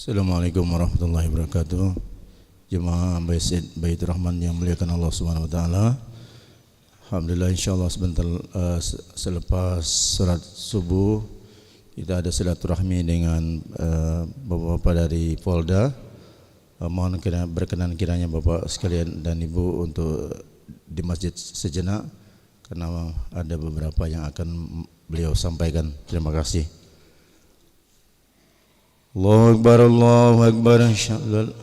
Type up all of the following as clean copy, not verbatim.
Assalamualaikum warahmatullahi wabarakatuh. Jemaah Baitur Rahman yang muliakan Allah Subhanahu wa taala. Alhamdulillah, insyaallah sebentar selepas salat subuh kita ada silaturahmi dengan bapak-bapak dari Polda. Mohon berkenan kiranya bapak sekalian dan ibu untuk di masjid sejenak karena ada beberapa yang akan beliau sampaikan. Terima kasih. Allahu Akbar, Allahu Akbar, asyhadu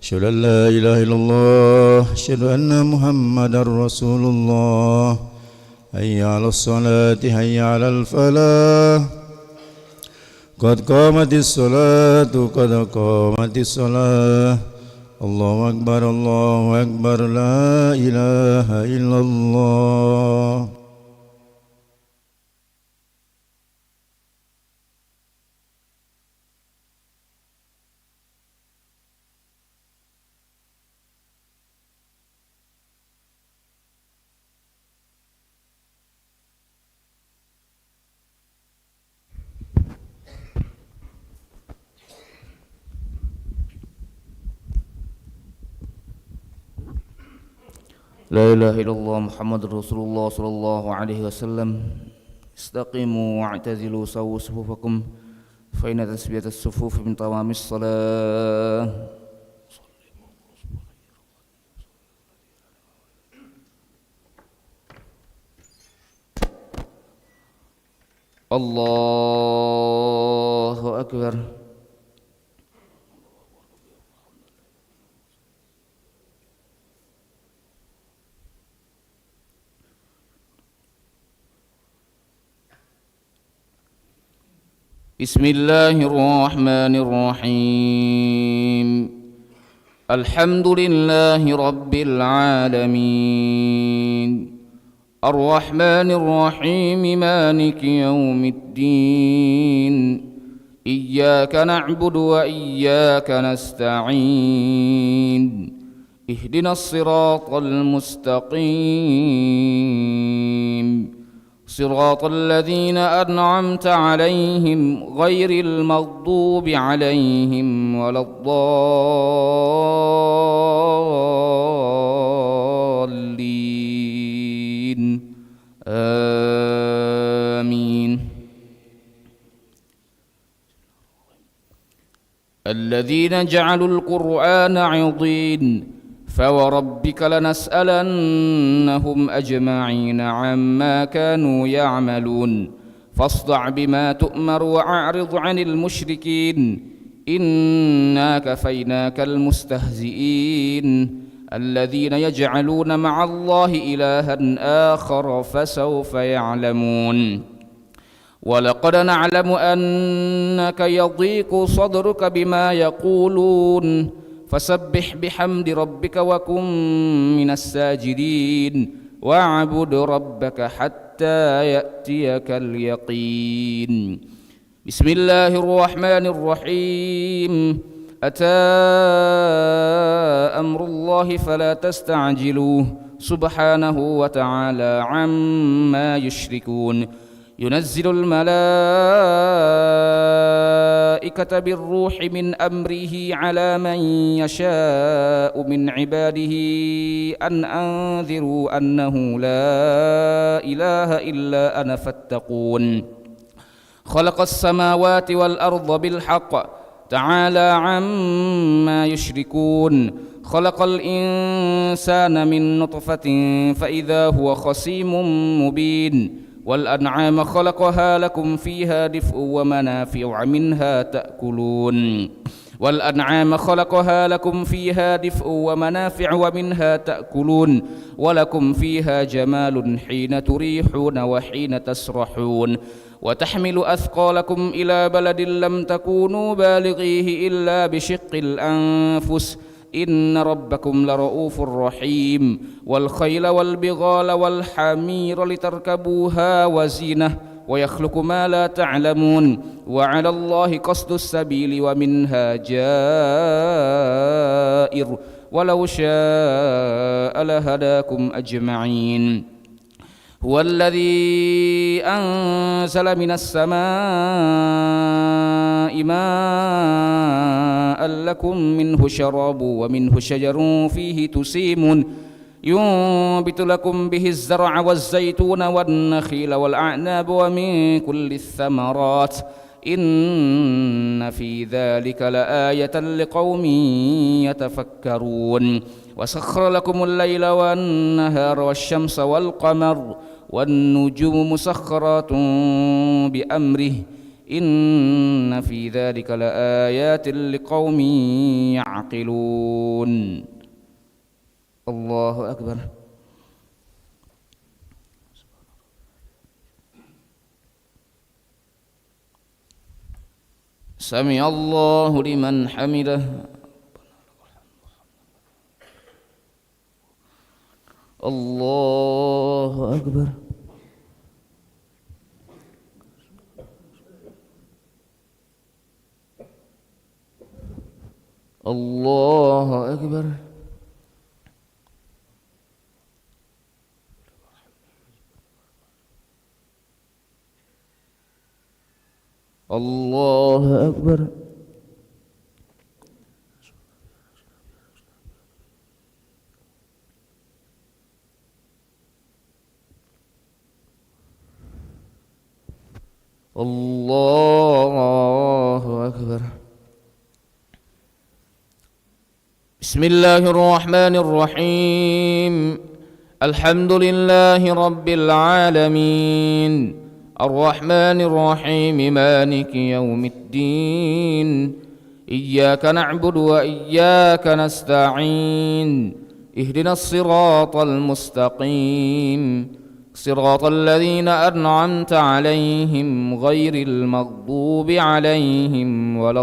an la ilaha illallah, asyhadu anna Muhammadar Rasulullah. Hayya 'alas salati, hayya 'alal falah. Qad qamatis salatu, qad qamatis salah. Allahu Akbar, Allahu Akbar, la ilaha illallah. لا إله إلا الله محمد رسول الله صلى الله عليه وسلم. استقيموا واعتزلوا سووا صفوفكم فإن تسبية الصفوف من تمام الصلاة. الله أكبر. بسم الله الرحمن الرحيم. الحمد لله رب العالمين الرحمن الرحيم مالك يوم الدين إياك نعبد وإياك نستعين اهدنا الصراط المستقيم صراط الذين أنعمت عليهم غير المغضوب عليهم ولا الضالين آمين. الذين جعلوا القرآن عضين فوربك لنسألنهم أجمعين عما كانوا يعملون فاصدع بما تؤمر وأعرض عن المشركين إنا كفيناك المستهزئين الذين يجعلون مع الله إلها آخر فسوف يعلمون. ولقد نعلم أنك يضيق صدرك بما يقولون فسبح بحمد ربك وكن من الساجدين واعبد ربك حتى يأتيك اليقين. بسم الله الرحمن الرحيم. أتى أمر الله فلا تستعجلوه سبحانه وتعالى عما يشركون. ينزل الملائكة بالروح من أمره على من يشاء من عباده أن أنذروا أنه لا إله إلا أنا فاتقون. خلق السماوات والأرض بالحق تعالى عما يشركون. خلق الإنسان من نطفة فإذا هو خصيم مبين. والأنعام خلقها لكم فيها دفء ومنافع ومنها تأكلون. والأنعام خلقها لكم فيها دفء ومنافع ومنها تأكلون ولكم فيها جمال حين تريحون وحين تسرحون وتحمل أثقالكم إلى بلد لم تكونوا بالغيه إلا بشق الأنفس إن ربكم لرؤوف رحيم. والخيل والبغال والحمير لتركبوها وزينة ويخلق ما لا تعلمون وعلى الله قصد السبيل ومنها جائر ولو شاء لهداكم أجمعين. هو الذي أنزل من السماء ماء لكم منه شراب ومنه شجر فيه تسيمون ينبت لكم به الزرع والزيتون والنخيل والأعناب ومن كل الثمرات إن في ذلك لآية لقوم يتفكرون وسخر لكم الليل والنهار والشمس والقمر والنجوم مسخرات بأمره إن في ذلك لآيات لقوم يعقلون. الله أكبر. سمع الله لمن حمده. الله أكبر. الله أكبر. الله أكبر. الله أكبر. بسم الله الرحمن الرحيم. الحمد لله رب العالمين الرحمن الرحيم مالك يوم الدين إياك نعبد وإياك نستعين اهدنا الصراط المستقيم صراط الذين أنعمت عليهم غير المغضوب عليهم ولا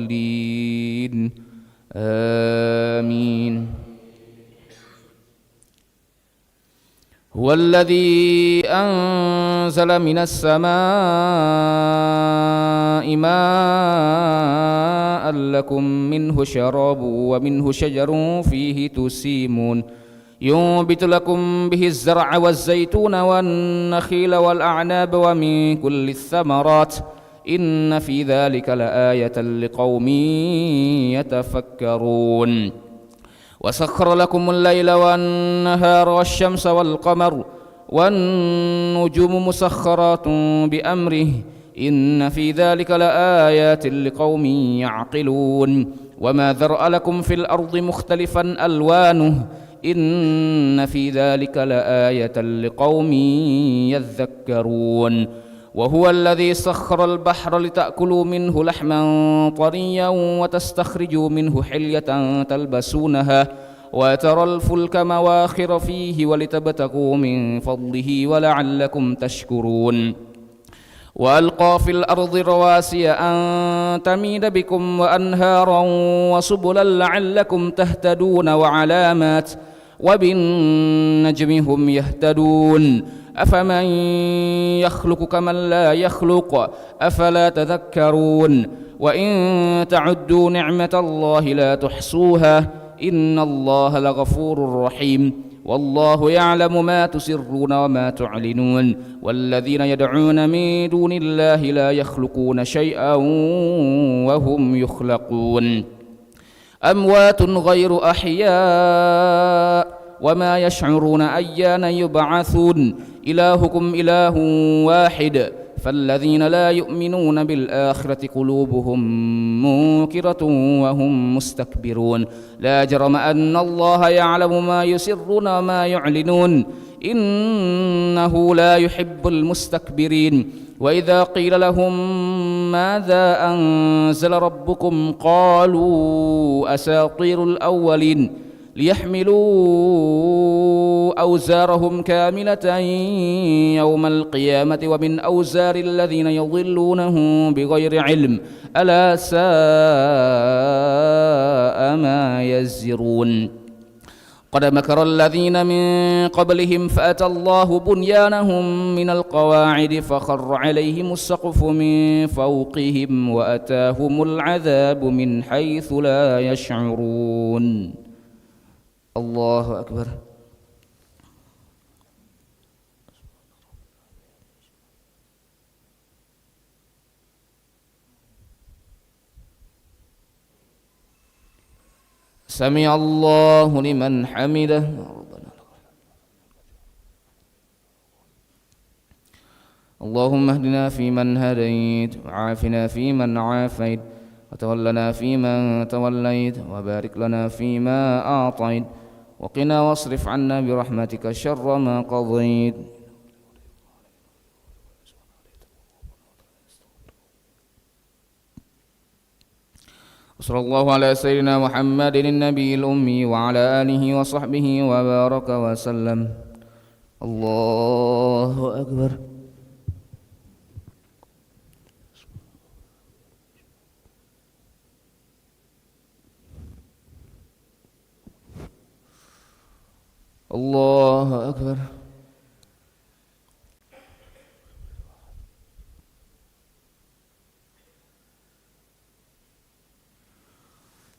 الضالين آمين. هو الذي أنزل من السماء ماء لكم منه شراب ومنه شجر فيه تسيمون ينبت لكم به الزرع والزيتون والنخيل والأعناب ومن كل الثمرات إن في ذلك لآية لقوم يتفكرون. وسخر لكم الليل والنهار والشمس والقمر والنجوم مسخرات بأمره إن في ذلك لآيات لقوم يعقلون. وما ذرأ لكم في الأرض مختلفا ألوانه إن في ذلك لآية لقوم يذكرون. وهو الذي سخر البحر لتأكلوا منه لحما طريا وتستخرجوا منه حلية تلبسونها وترى الفلك مواخر فيه ولتبتغوا من فضله ولعلكم تشكرون. وألقى في الأرض رواسي أن تميد بكم وأنهارا وسبلا لعلكم تهتدون وعلامات وبالنجم هم يهتدون. أفمن يخلق كمن لا يخلق أفلا تذكرون. وإن تعدوا نعمة الله لا تحصوها إن الله لغفور رحيم. والله يعلم ما تسرون وما تعلنون. والذين يدعون من دون الله لا يخلقون شيئا وهم يخلقون. أموات غير أحياء وما يشعرون أيان يبعثون. إلهكم إله واحد فالذين لا يؤمنون بالآخرة قلوبهم منكرة وهم مستكبرون. لا جرم أن الله يعلم ما يسرون وما يعلنون إنه لا يحب المستكبرين. وإذا قيل لهم ماذا أنزل ربكم قالوا أساطير الأولين ليحملوا أوزارهم كاملة يوم القيامة ومن أوزار الذين يضلونهم بغير علم ألا ساء ما يزرون. قد مكر الذين من قبلهم فأتى الله بنيانهم من القواعد فخر عليهم السقف من فوقهم وأتاهم العذاب من حيث لا يشعرون. الله أكبر. سمع الله لمن حمده اللهم اهدنا فيمن هديت وعافنا فيمن عافيت وتولنا فيمن توليت وبارك لنا فيما أعطيت وقنا واصرف عنا برحمتك شر ما قضيت وصلى الله على سيدنا محمد النبي الأمي وعلى آله وصحبه وبارك وسلم. الله أكبر. الله أكبر.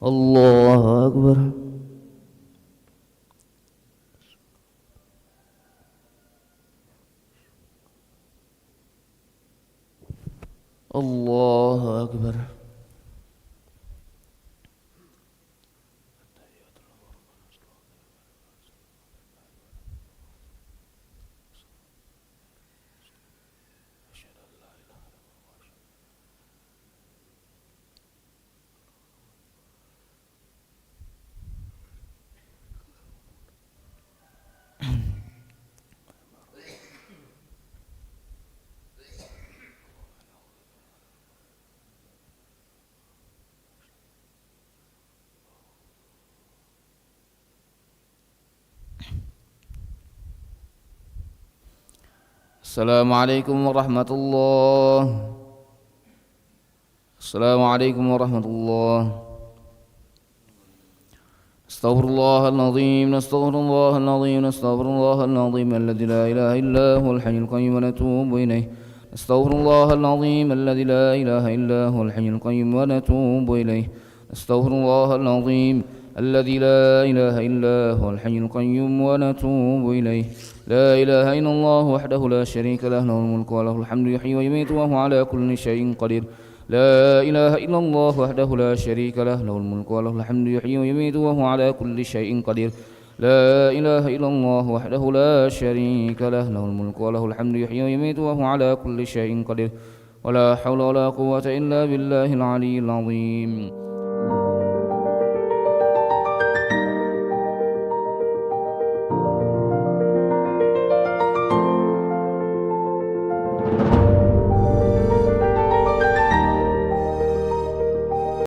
الله أكبر. الله أكبر. السلام عليكم ورحمة الله. السلام عليكم ورحمة الله. استغفر الله العظيم. نستغفر الله العظيم. نستغفر الله العظيم الذي لا إله إلا هو الحي القيوم ونتوب إليه. نستغفر الله العظيم الذي لا إله إلا هو الحي القيوم ونتوب إليه. نستغفر الله العظيم الذي لا إله إلا هو الحي القيوم ونتوب إليه. لا إله إلا الله وحده لا شريك له له الملك وله الحمد يحيي ويميت وهو على كل شيء قدير. لا إله إلا الله وحده لا شريك له له الملك وله الحمد يحيي ويميت وهو على كل شيء قدير. لا إله إلا الله وحده لا شريك له له الملك وله الحمد يحيي ويميت وهو على كل شيء قدير. ولا حول ولا قوة إلا بالله العلي العظيم.